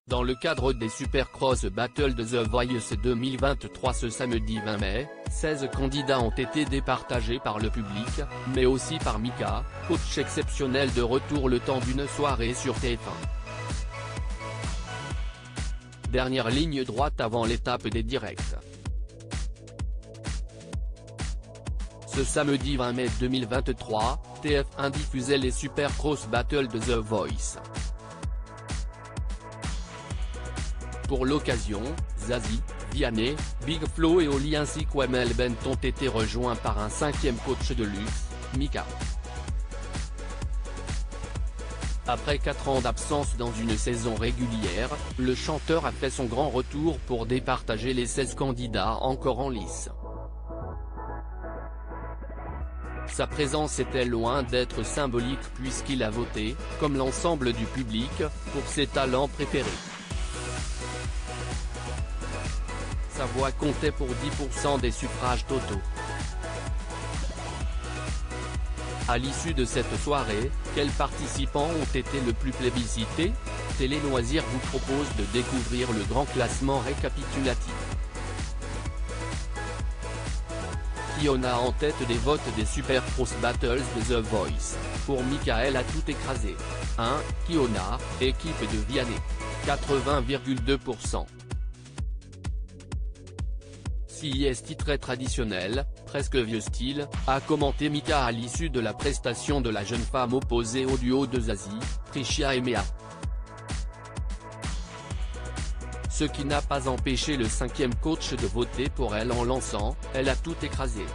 Dans le cadre des Supercross Battle de The Voice 2023 ce samedi 20 mai, 16 candidats ont été départagés par le public, mais aussi par Mika, coach exceptionnel de retour le temps d'une soirée sur TF1. Dernière ligne droite avant l'étape des directs. Ce samedi 20 mai 2023, TF1 diffusait les Supercross Battle de The Voice. Pour l'occasion, Zazie, Vianney, Big Flo et Oli ainsi qu'Amel Bent ont été rejoints par un cinquième coach de luxe, Mika. Après 4 ans d'absence dans une saison régulière, le chanteur a fait son grand retour pour départager les 16 candidats encore en lice. Sa présence était loin d'être symbolique puisqu'il a voté, comme l'ensemble du public, pour ses talents préférés. Sa voix comptait pour 10% des suffrages totaux. À l'issue de cette soirée, quels participants ont été le plus plébiscités? Télé Loisirs vous propose de découvrir le grand classement récapitulatif. Kiona en tête des votes des Supercross Battles de The Voice. Pour Michael a tout écrasé. 1. Kiona, équipe de Vianney. 80,2%. CIS très traditionnel, presque vieux style, a commenté Mika à l'issue de la prestation de la jeune femme opposée au duo de Zazie, Trisha et Mea. Ce qui n'a pas empêché le cinquième coach de voter pour elle en lançant « Elle a tout écrasé ».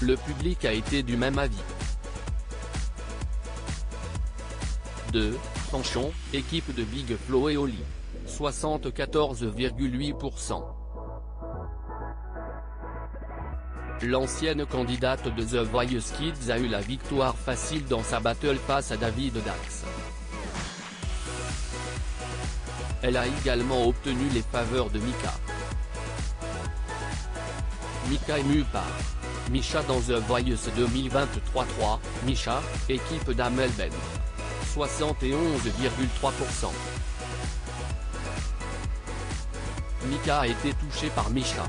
Le public a été du même avis. 2. Fanchon, équipe de Big Flo et Oli. 74,8%. L'ancienne candidate de The Voice Kids a eu la victoire facile dans sa battle face à David Dax. Elle a également obtenu les faveurs de Mika. Mika ému par Misha dans The Voice 2023 3, Misha, équipe d'Amel Bent. 71,3%. Mika a été touché par Misha.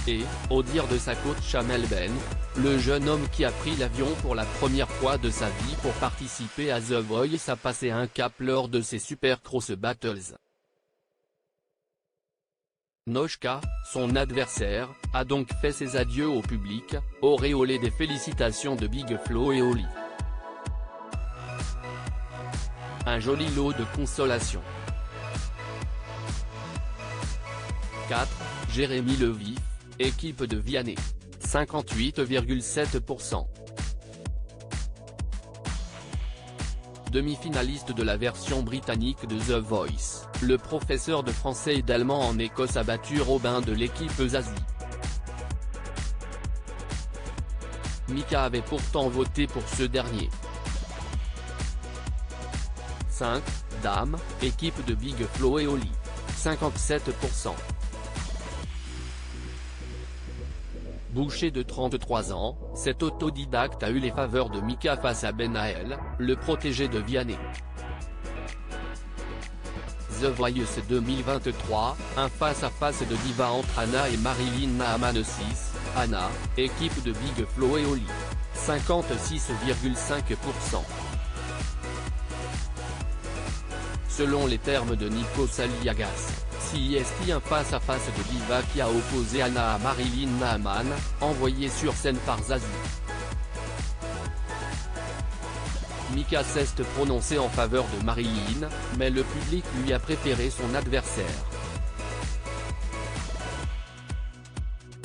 Et, au dire de sa coach Amel Bent, le jeune homme qui a pris l'avion pour la première fois de sa vie pour participer à The Voice a passé un cap lors de ses Supercross Battles. Noshka, son adversaire, a donc fait ses adieux au public, auréolé des félicitations de Big Flo et Oli. Un joli lot de consolation. 4. Jérémy Levy, équipe de Vianney. 58,7%. Demi-finaliste de la version britannique de The Voice, le professeur de français et d'allemand en Écosse a battu Robin de l'équipe Zazie. Mika avait pourtant voté pour ce dernier. 5. Dame, équipe de Big Flo et Oli. 57%. Boucher de 33 ans, cet autodidacte a eu les faveurs de Mika face à Benaël, le protégé de Vianney. The Voice 2023, un face-à-face de diva entre Anna et Marilyn Naaman 6, Anna, équipe de Big Flo et Oli. 56,5%. Selon les termes de Nico Saliagas, CIST un face-à-face de diva qui a opposé Anna à Marilyn Naaman, envoyé sur scène par Zazie. Mika s'est prononcé en faveur de Marilyn, mais le public lui a préféré son adversaire.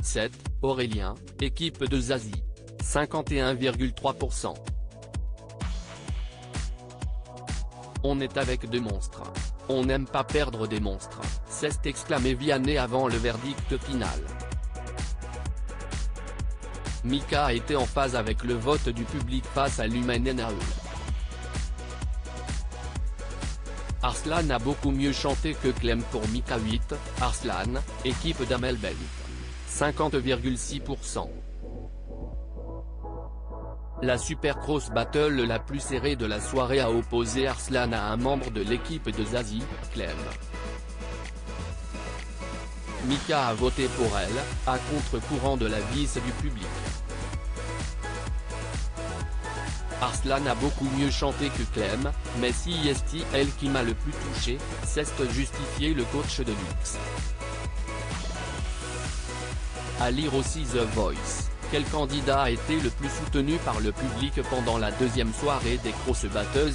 7. Aurélien, équipe de Zazie. 51,3%. On est avec des monstres. On n'aime pas perdre des monstres, s'est exclamé Vianney avant le verdict final. Mika a été en phase avec le vote du public face à l'Humaine. Arslan a beaucoup mieux chanté que Clem pour Mika 8, Arslan, équipe d'Amel Bent. 50,6%. La Supercross Battle la plus serrée de la soirée a opposé Arslan à un membre de l'équipe de Zazie, Clem. Mika a voté pour elle, à contre-courant de la vis du public. Arslan a beaucoup mieux chanté que Clem, mais si c'est elle qui m'a le plus touché, c'est justifié le coach de luxe. À lire aussi The Voice, quel candidat a été le plus soutenu par le public pendant la deuxième soirée des Cross Battles?